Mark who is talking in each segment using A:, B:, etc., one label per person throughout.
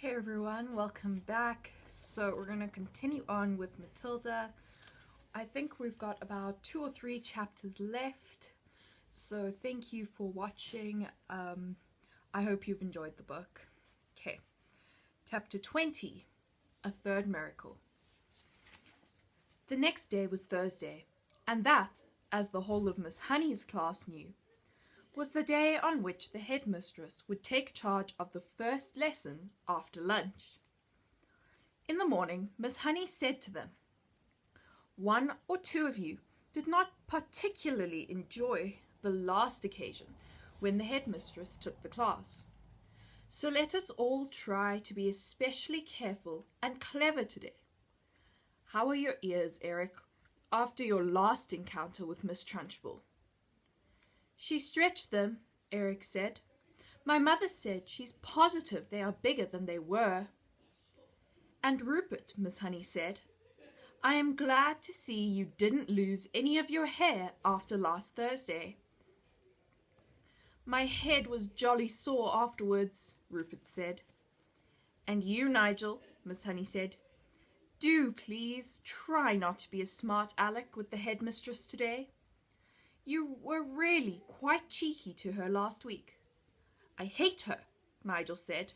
A: Hey everyone, welcome back. So we're going to continue on with Matilda. I think we've got about 2 or 3 chapters left. So thank you for watching. I hope you've enjoyed the book. Okay, chapter 20, A Third Miracle. The next day was Thursday, and that, as the whole of Miss Honey's class knew, was the day on which the headmistress would take charge of the first lesson after lunch. In the morning, Miss Honey said to them, "One or two of you did not particularly enjoy the last occasion when the headmistress took the class. So let us all try to be especially careful and clever today. How are your ears, Eric, after your last encounter with Miss Trunchbull?" "She stretched them," Eric said. "My mother said she's positive they are bigger than they were." "And Rupert," Miss Honey said, "I am glad to see you didn't lose any of your hair after last Thursday." "My head was jolly sore afterwards," Rupert said. "And you, Nigel," Miss Honey said, "do please try not to be a smart aleck with the headmistress today. You were really quite cheeky to her last week." "I hate her," Nigel said.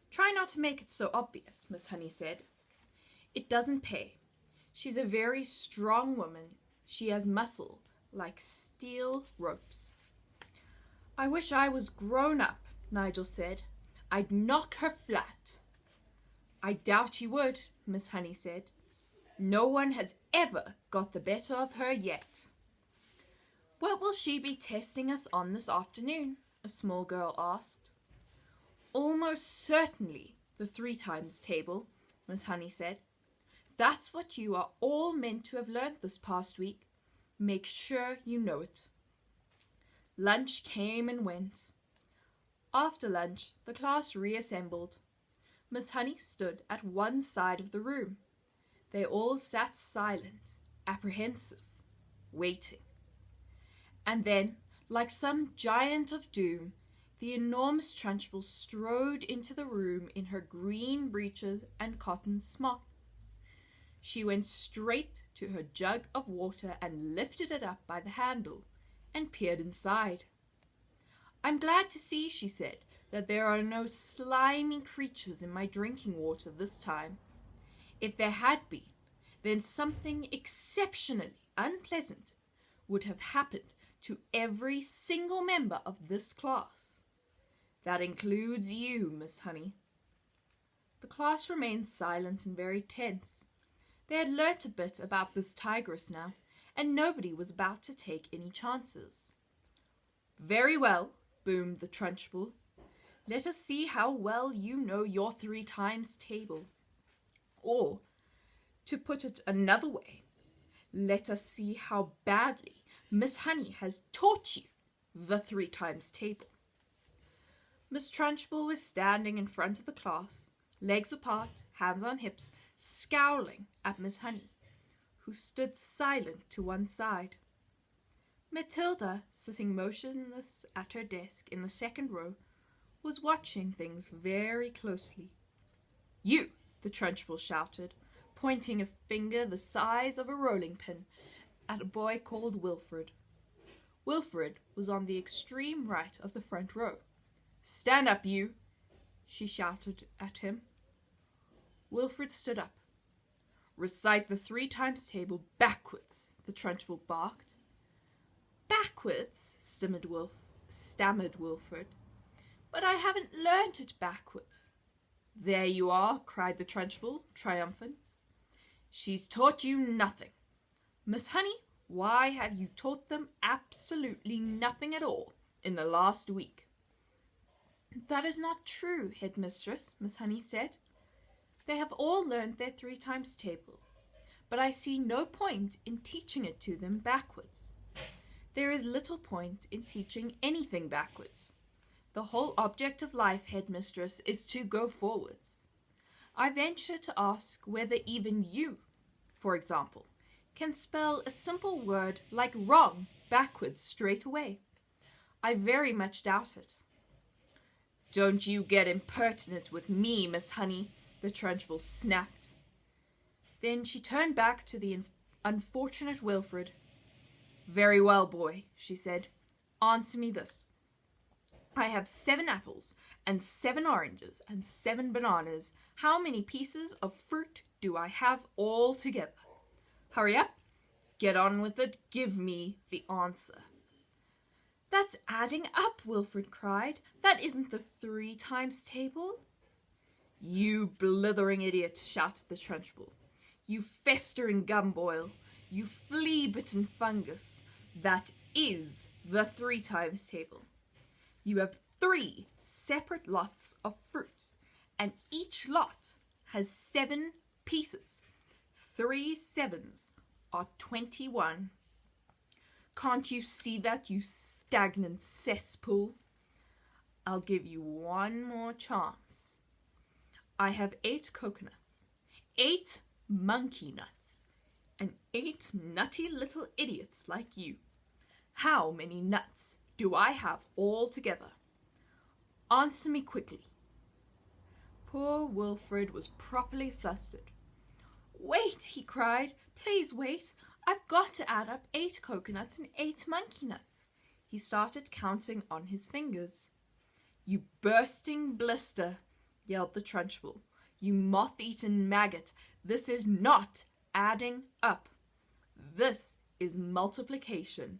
A: "Try not to make it so obvious," Miss Honey said. "It doesn't pay. She's a very strong woman. She has muscle like steel ropes." "I wish I was grown up," Nigel said. "I'd knock her flat." "I doubt you would," Miss Honey said. "No one has ever got the better of her yet." "What will she be testing us on this afternoon?" a small girl asked. "Almost certainly the 3 times table," Miss Honey said. "That's what you are all meant to have learnt this past week. Make sure you know it." Lunch came and went. After lunch, the class reassembled. Miss Honey stood at one side of the room. They all sat silent, apprehensive, waiting. And then, like some giant of doom, the enormous Trunchbull strode into the room in her green breeches and cotton smock. She went straight to her jug of water and lifted it up by the handle and peered inside. "I'm glad to see," she said, "that there are no slimy creatures in my drinking water this time. If there had been, then something exceptionally unpleasant would have happened to every single member of this class. That includes you, Miss Honey." The class remained silent and very tense. They had learnt a bit about this tigress now, and nobody was about to take any chances. "Very well," boomed the Trunchbull. "Let us see how well you know your 3 times table. Or, to put it another way, let us see how badly Miss Honey has taught you the 3 times table." Miss Trunchbull was standing in front of the class, legs apart, hands on hips, scowling at Miss Honey, who stood silent to one side. Matilda, sitting motionless at her desk in the second row, was watching things very closely. "You!" the Trunchbull shouted, pointing a finger the size of a rolling pin at a boy called Wilfred. Wilfred was on the extreme right of the front row. "Stand up, you!" she shouted at him. Wilfred stood up. "Recite the 3 times table backwards," the Trunchbull barked. "Backwards?" stammered Wilfred. "But I haven't learnt it backwards." "There you are," cried the Trunchbull, triumphant. "She's taught you nothing. Miss Honey, why have you taught them absolutely nothing at all in the last week?" "That is not true, headmistress," Miss Honey said. "They have all learned their 3 times table, but I see no point in teaching it to them backwards. There is little point in teaching anything backwards. The whole object of life, headmistress, is to go forwards. I venture to ask whether even you, for example, can spell a simple word like wrong backwards straight away. I very much doubt it." Don't you get impertinent with me, Miss Honey, the Trunchbull snapped. Then she turned back to the unfortunate Wilfred. Very well, boy, she said. Answer me this. I have 7 apples and 7 oranges and 7 bananas. How many pieces of fruit do I have altogether? Hurry up. Get on with it. Give me the answer. That's adding up, Wilfred cried. That isn't the 3 times table. You blithering idiot, shouted the Trunchbull. You festering gumboil. You flea-bitten fungus. That is the 3 times table. You have 3 separate lots of fruit, and each lot has 7 pieces. 3 sevens are 21. Can't you see that, you stagnant cesspool? I'll give you one more chance. I have 8 coconuts, 8 monkey nuts, and 8 nutty little idiots like you. How many nuts do I have altogether? Answer me quickly. Poor Wilfred was properly flustered. Wait, he cried. Please wait. I've got to add up 8 coconuts and 8 monkey nuts. He started counting on his fingers. You bursting blister, yelled the Trunchbull. You moth-eaten maggot. This is not adding up. This is multiplication.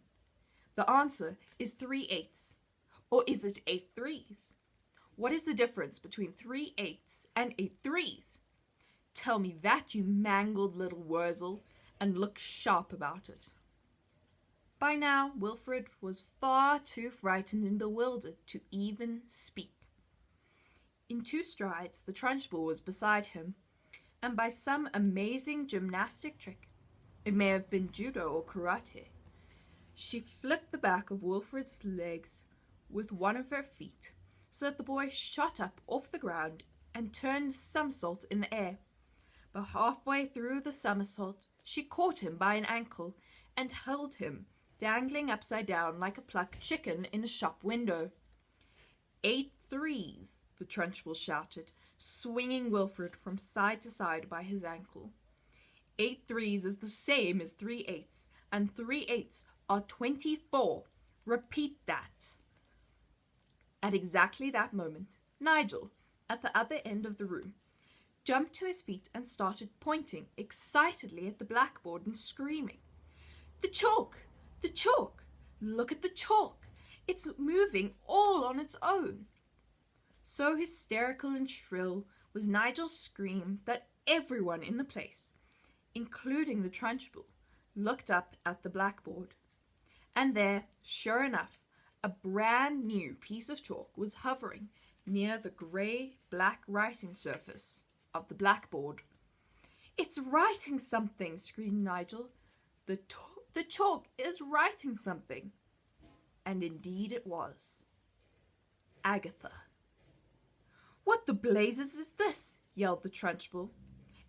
A: The answer is 3 eighths. Or is it 8 threes? What is the difference between 3 eighths and 8 threes? Tell me that, you mangled little wurzel, and look sharp about it. By now, Wilfred was far too frightened and bewildered to even speak. In 2 strides, the Trunchbull was beside him, and by some amazing gymnastic trick, it may have been judo or karate, she flipped the back of Wilfred's legs with one of her feet, so that the boy shot up off the ground and turned a somersault in the air. But halfway through the somersault, she caught him by an ankle and held him, dangling upside down like a plucked chicken in a shop window. 8 threes, the Trunchbull shouted, swinging Wilfred from side to side by his ankle. 8 threes is the same as 3 eighths, and 3 eighths are 24. Repeat that. At exactly that moment, Nigel, at the other end of the room, jumped to his feet and started pointing excitedly at the blackboard and screaming, The chalk! The chalk! Look at the chalk! It's moving all on its own. So hysterical and shrill was Nigel's scream that everyone in the place, including the Trunchbull, looked up at the blackboard. And there, sure enough, a brand new piece of chalk was hovering near the grey-black writing surface of the blackboard. It's writing something, screamed Nigel. The chalk is writing something. And indeed it was. Agatha. What the blazes is this? Yelled the Trunchbull.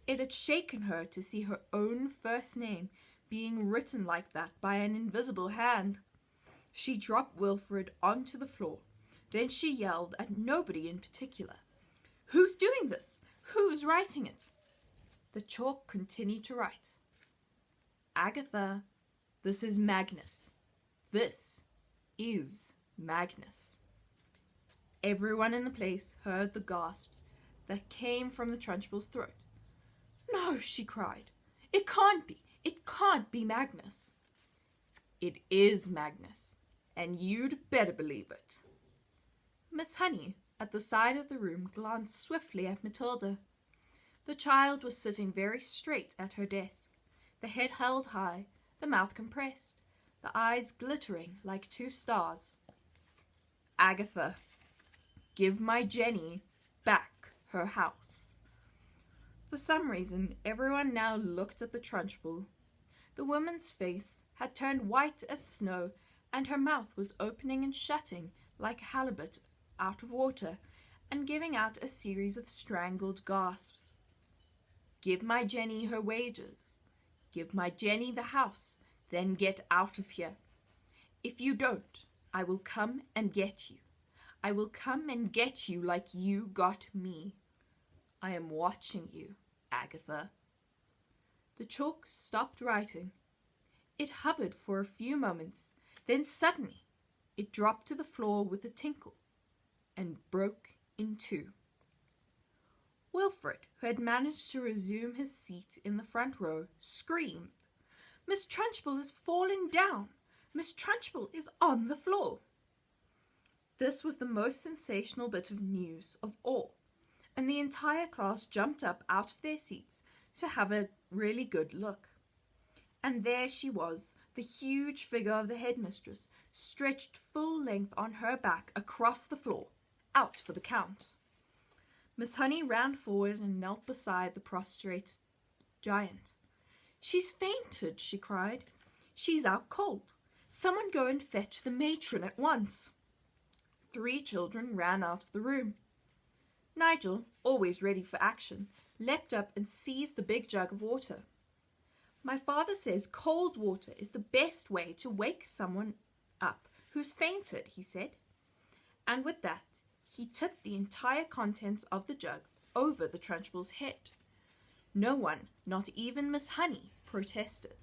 A: It had shaken her to see her own first name being written like that by an invisible hand. She dropped Wilfred onto the floor. Then she yelled at nobody in particular. Who's doing this? Who's writing it? The chalk continued to write. Agatha, this is Magnus. This is Magnus. Everyone in the place heard the gasps that came from the Trunchbull's throat. No, she cried. It can't be. It can't be Magnus. It is Magnus, and you'd better believe it. Miss Honey, at the side of the room, glanced swiftly at Matilda. The child was sitting very straight at her desk, the head held high, the mouth compressed, the eyes glittering like 2 stars. Agatha, give my Jenny back her house. For some reason, everyone now looked at the Trunchbull. The woman's face had turned white as snow, and her mouth was opening and shutting like a halibut out of water, and giving out a series of strangled gasps. Give my Jenny her wages. Give my Jenny the house, then get out of here. If you don't, I will come and get you. I will come and get you like you got me. I am watching you, Agatha. The chalk stopped writing. It hovered for a few moments, then suddenly it dropped to the floor with a tinkle and broke in two. Wilfred, who had managed to resume his seat in the front row, screamed, "Miss Trunchbull has fallen down! Miss Trunchbull is on the floor!" This was the most sensational bit of news of all, and the entire class jumped up out of their seats to have a really good look. And there she was, the huge figure of the headmistress, stretched full length on her back across the floor, out for the count. Miss Honey ran forward and knelt beside the prostrate giant. "She's fainted," she cried. "She's out cold. Someone go and fetch the matron at once." 3 children ran out of the room. Nigel, always ready for action, leapt up and seized the big jug of water. "My father says cold water is the best way to wake someone up who's fainted," he said. And with that, he tipped the entire contents of the jug over the Trunchbull's head. No one, not even Miss Honey, protested.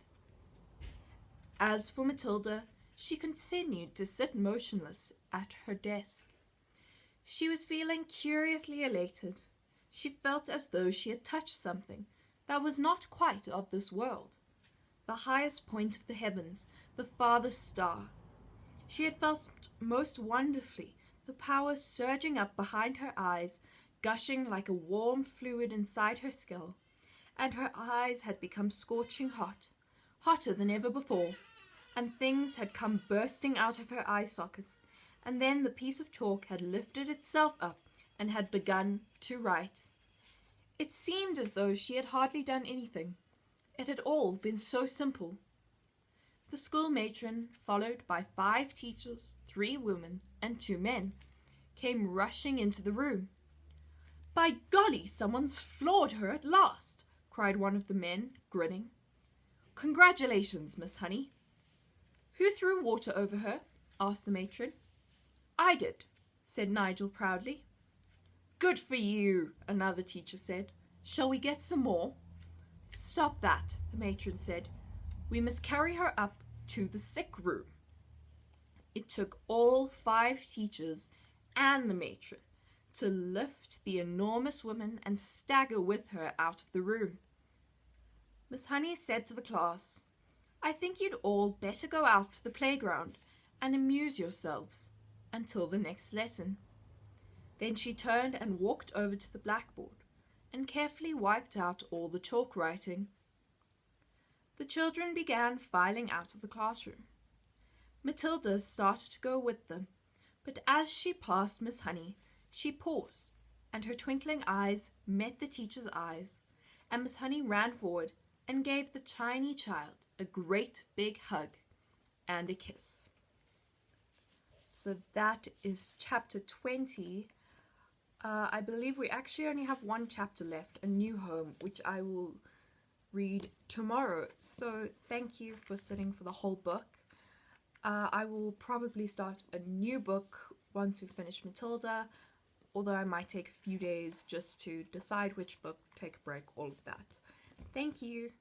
A: As for Matilda, she continued to sit motionless at her desk. She was feeling curiously elated. She felt as though she had touched something that was not quite of this world. The highest point of the heavens, the farthest star. She had felt most wonderfully the power surging up behind her eyes, gushing like a warm fluid inside her skull, and her eyes had become scorching hot, hotter than ever before, and things had come bursting out of her eye sockets, and then the piece of chalk had lifted itself up and had begun to write. It seemed as though she had hardly done anything. It had all been so simple. The school matron, followed by 5 teachers, 3 women, and 2 men, came rushing into the room. "By golly, someone's floored her at last," cried one of the men, grinning. "Congratulations, Miss Honey." "Who threw water over her?" asked the matron. "I did," said Nigel proudly. "Good for you," another teacher said. "Shall we get some more?" "Stop that," the matron said. "We must carry her up to the sick room." It took all 5 teachers and the matron to lift the enormous woman and stagger with her out of the room. Miss Honey said to the class, "I think you'd all better go out to the playground and amuse yourselves until the next lesson." Then she turned and walked over to the blackboard and carefully wiped out all the chalk writing. The children began filing out of the classroom. Matilda started to go with them, but as she passed Miss Honey, she paused, and her twinkling eyes met the teacher's eyes, and Miss Honey ran forward and gave the tiny child a great big hug and a kiss. So that is chapter 20. I believe we actually only have 1 chapter left, A New Home, which I will read tomorrow. So thank you for sitting for the whole book. I will probably start a new book once we finish Matilda, although I might take a few days just to decide which book, take a break, all of that. Thank you.